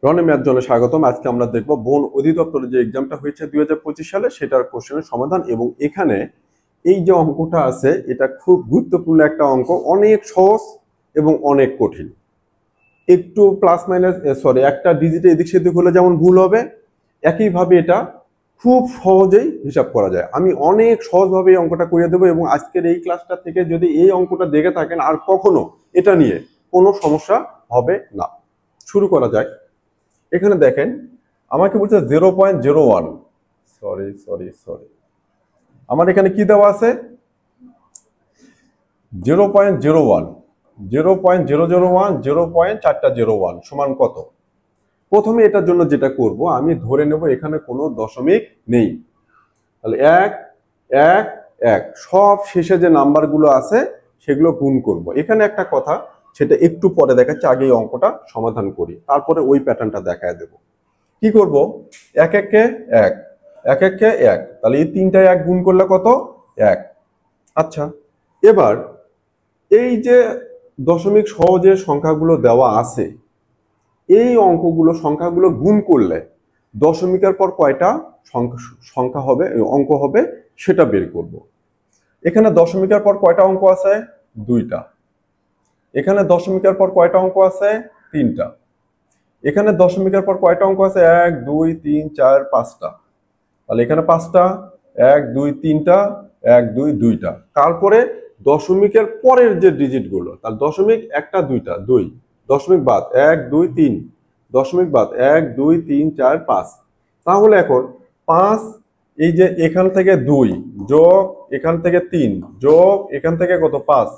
Roni math জোনে স্বাগতম। আজকে আমরা দেখব বন অধিদপ্তরের যে এক্সামটা হয়েছে 2025 সালে সেটার কোশ্চেনের সমাধান। এবং এখানে এই যে অঙ্কটা আছে এটা খুব গুরুত্বপূর্ণ একটা অঙ্ক, অনেক সহজ এবং অনেক কঠিন। একটু প্লাস মাইনাস একটা ডিজিটে এদিক সেদিক হলে যেমন ভুল হবে, একইভাবে এটা খুব সহজেই হিসাব করা যায়। আমি অনেক সহজভাবে এই অঙ্কটা করে দেবো এবং আজকের এই ক্লাসটা থেকে যদি এই অঙ্কটা দেখে থাকেন আর কখনো এটা নিয়ে কোনো সমস্যা হবে না। শুরু করা যায়। এখানে দেখেন আমাকে বলছে 0.01, সরি, আমার এখানে কি দেওয়া আছে 0.01, 0.001, 0.401 সমান কত। প্রথমে এটার জন্য যেটা করব, আমি ধরে নেব এখানে কোনো দশমিক নেই। তাহলে 1 1 1 সব শেষে যে নাম্বারগুলো আছে সেগুলো গুণ করব। এখানে একটা কথা, সেটা একটু পরে দেখাচ্ছি, আগে এই অঙ্কটা সমাধান করি, তারপরে ওই প্যাটার্নটা দেখায় দেব। কি করব, 1 1 কে 1, 1 1 কে 1, তাহলে এই তিনটায় 1 গুণ করলে কত 1। আচ্ছা, এবার এই যে দশমিক সহজে সংখ্যাগুলো দেওয়া আছে, এই সংখ্যাগুলো গুণ করলে দশমিকের পর কয়টা সংখ্যা হবে, অঙ্ক হবে, সেটা বের করব। এখানে দশমিকের পর কয়টা অঙ্ক আছে, দুইটা। এখানে দশমিকের পর কয়টা অঙ্ক আছে, তিনটা। এখানে দশমিকের পর কয়টা অঙ্ক আছে, 1 2 3 4 5টা। তাহলে এখানে 5টা, 1 2 3টা, 1 2 2টা। তারপরে দশমিকের পরের যে ডিজিট গুলো, তাহলে দশমিক একটা দুইটা 2, দশমিক বাদ 1 2 3, দশমিক বাদ 1 2 3 4 5। তাহলে এখন 5, এই যে এখান থেকে 2 যোগ এখান থেকে 3 যোগ এখান থেকে কত 5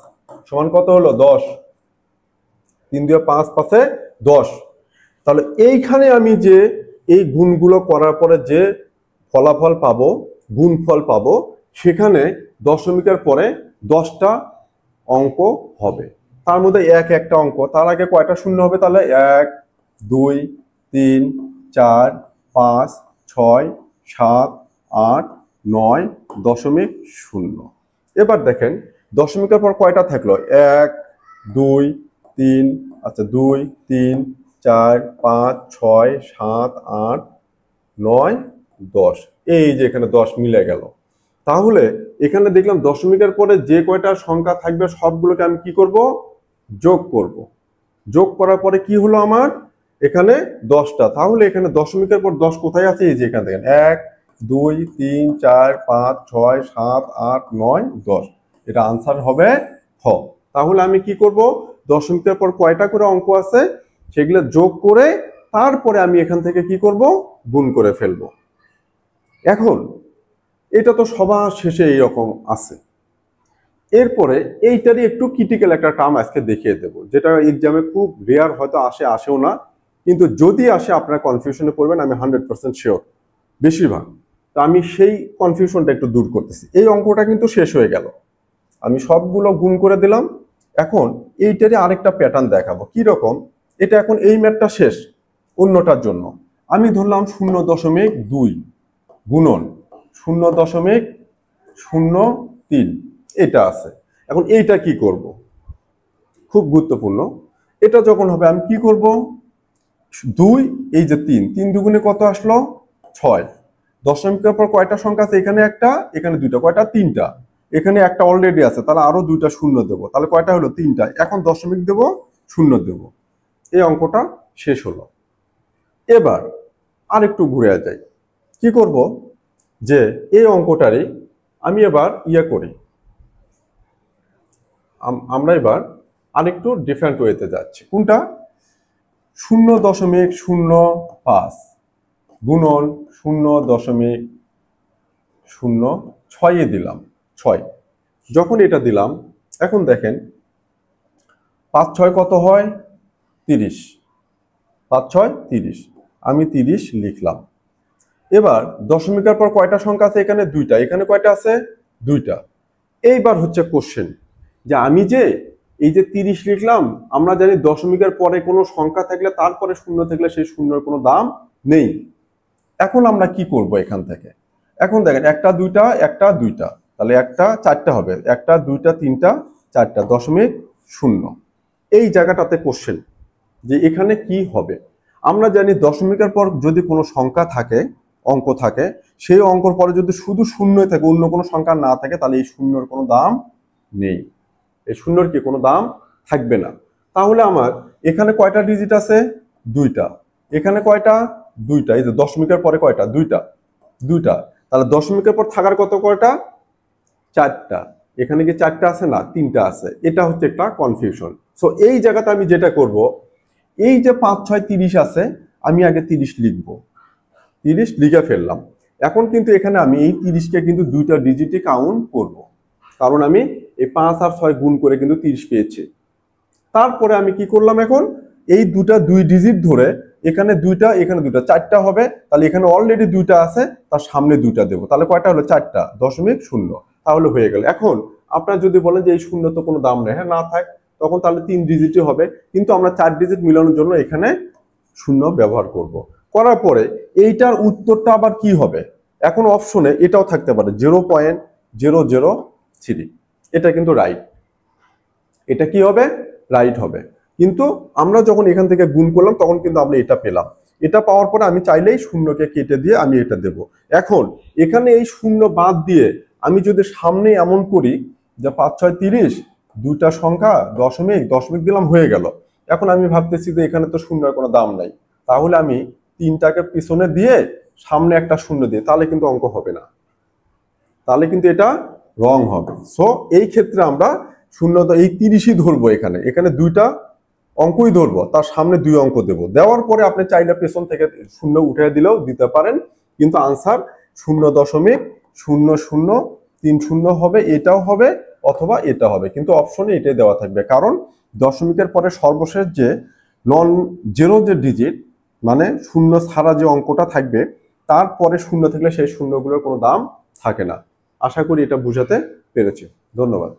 সমান কত হলো 10। 3 দিয়ে 5 5 10। তাহলে এইখানে আমি যে এই গুণগুলো করার পরে যে ফলাফল পাবো, গুণফল পাবো, সেখানে দশমিকের পরে 10টা অঙ্ক হবে। তার মধ্যে একটা অঙ্ক, তার আগে কয়টা শূন্য হবে, তাহলে 1 2 3 4 5 6 7 8 9 দশমিক শূন্য। এবার দেখেন দশমিকের পর কয়টা থাকলো, 1 2 3, আচ্ছা 2 3 4 5 6 7 8 9 10, এই যে এখানে 10 মিলে গেল। তাহলে এখানে দেখলাম দশমিকের পরে যে কয়টা সংখ্যা থাকবে সবগুলোকে আমি কি করব, যোগ করব। যোগ করার পরে কি হলো আমার, এখানে 10টা। তাহলে এখানে দশমিকের পর 10 কোথায় আছে, এই যে এখানে দেখেন 1 2 3 4 5 6 7 8 9 10, এটা আনসার হবে খ। তাহলে আমি কি করব, দশমিকের পর কয়টা করে অঙ্ক আছে সেগুলো যোগ করে তারপরে আমি এখান থেকে কি করব, গুণ করে ফেলবো। এখন এটা তো সবার শেষে এইরকম আছে। এরপরে এইটারই একটু ক্রিটিক্যাল একটা টার্ম আজকে দেখিয়ে দেব, যেটা এক্সামে খুব রেয়ার, হয়তো আসেও না, কিন্তু যদি আসে আপনারা কনফিউশনে পড়বেন, আমি 100% শিওর বেশিরভাগ। তো আমি সেই কনফিউশনটা একটু দূর করতেছি। এই অঙ্কটা কিন্তু শেষ হয়ে গেল, আমি সবগুলো গুণ করে দিলাম। এখন এইটারই আরেকটা প্যাটার্ন দেখাবো কি রকম। এটা এখন এই ম্যাথটা শেষ, অন্যটার জন্য আমি ধরলাম 0.2 গুণন 0.03, এটা আছে। এখন এইটা কি করব, খুব গুরুত্বপূর্ণ। এটা যখন হবে আমি কি করব, 2 এই যে 3 3 দুগুণে কত আসলো 6। দশমিকের পর কয়টা সংখ্যা আছে, এখানে একটা এখানে দুইটা, কয়টা তিনটা, এখানে একটা অলরেডি আছে, তাহলে আরো দুইটা শূন্য দেবো, তাহলে কয়টা হলো তিনটা। এখন দশমিক দেব, শূন্য দেব, এই অঙ্কটা শেষ হলো। এবার আরেকটু ঘুরে যাই, কি করব, যে এই অঙ্কটারই আমি এবার করি, আমরা এবার আরেকটু ডিফারেন্ট ওয়েতে যাচ্ছি। কোনটা, 0.05 গুণন 0.06 দিলাম 6। যখন এটা দিলাম, এখন দেখেন 5 6 কত হয় 30, 5 6 30, আমি 30 লিখলাম। এবার দশমিকের পর কয়টা সংখ্যা আছে, এখানে দুইটা, এখানে কয়টা আছে দুইটা। এইবার হচ্ছে কোশ্চেন, যে আমি যে এই যে 30 লিখলাম, আমরা জানি দশমিকের পরে কোনো সংখ্যা থাকলে তারপরে শূন্য থাকলে সেই শূন্যের কোনো দাম নেই। এখন আমরা কি করব এখান থেকে, এখন দেখেন একটা দুইটা একটা দুইটা, তাহলে একটা চারটা হবে, একটা দুইটা তিনটা চারটা, দশমিক শূন্য। এই জায়গাটাতে কোশ্চেন যে এখানে কি হবে। আমরা জানি দশমিকের পর যদি কোনো সংখ্যা থাকে, অঙ্ক থাকে, সেই অঙ্কর পরে যদি শুধু শূন্যই থাকে, অন্য কোনো সংখ্যা না থাকে, তাহলে এই শূন্যর কোনো দাম নেই। এই শূন্যর কি কোনো দাম থাকবে না। তাহলে আমার এখানে কয়টা ডিজিট আছে? দুইটা। এখানে কয়টা? দুইটা। এই যে দশমিকের পরে কয়টা? দুইটা। দুইটা। তাহলে দশমিকের পর থাকার কত কয়টা? চারটা। এখানে কি চারটা আছে? না, তিনটা আছে। এটা হচ্ছে একটা কনফিউশন। সো এই জায়গাতে আমি যেটা করব, এই যে 5 6 30 আছে, আমি আগে 30 লিখব। 30 লিখে ফেললাম। এখন কিন্তু এখানে আমি এই 30কে কিন্তু দুইটা ডিজিটে কাউন্ট করব, কারণ আমি এই 5 আর 6 গুণ করে কিন্তু 30 পেয়েছি। তারপরে আমি কি করলাম, এখন এই দুই ডিজিট ধরে এখানে দুইটা, এখানে দুইটা, চারটা হবে। তাহলে এখানে অলরেডি দুইটা আছে, তার সামনে দুইটা দেবো। তাহলে কয়টা হলো? চারটা। দশমিক শূন্য। তাহলে হয়ে গেল। এখন আপনারা যদি বলেন যে এই শূন্য তো কোনো দাম নেই, হ্যাঁ, না থাক, তখন তাহলে 3 ডিজিটই হবে। কিন্তু আমরা 4 ডিজিট মিলানোর জন্য এখানে শূন্য ব্যবহার করব। করার পরে এইটার উত্তরটা আবার কি হবে? এখন অপশনে এটাও থাকতে পারে 0.003। এটা কিন্তু রাইট। এটা কি হবে? রাইট হবে। কিন্তু আমরা যখন এখান থেকে গুণ করলাম তখন কিন্তু আমরা এটা পেলাম। এটা পাওয়ার পরে আমি চাইলেই শূন্যকে কেটে দিয়ে আমি এটা দেব। এখন এখানে এই শূন্য বাদ দিয়ে আমি যদি সামনে এমন করি যে 5 6 30, দুইটা সংখ্যা, দশমিক দশমিক দিলাম, হয়ে গেল। এখন আমি ভাবতেছি যে এখানে তো শূন্যের কোনো দাম নাই, তাহলে আমি 3টাকে পিছনে দিয়ে সামনে একটা শূন্য দিয়ে, তাহলে কিন্তু অঙ্ক হবে না, তাহলে কিন্তু এটা রং হবে। সো এই ক্ষেত্রে আমরা শূন্য এই 30ই ধরবো। এখানে এখানে দুইটা অঙ্কই ধরবো, তার সামনে 2 অঙ্ক দেব। দেওয়ার পরে আপনি চাইলে পেছন থেকে শূন্য উঠে দিলেও দিতে পারেন, কিন্তু আনসার 0.0030 হবে। এটাও হবে অথবা এটা হবে, কিন্তু অপশনে এটাই দেওয়া থাকবে। কারণ দশমিকের পরে সর্বশেষ যে নন জিরো যে ডিজিট, মানে শূন্য ছাড়া যে অঙ্কটা থাকবে, তারপরে শূন্য থাকলে সেই শূন্যগুলোর কোনো দাম থাকে না। আশা করি এটা বুঝাতে পেরেছি। ধন্যবাদ।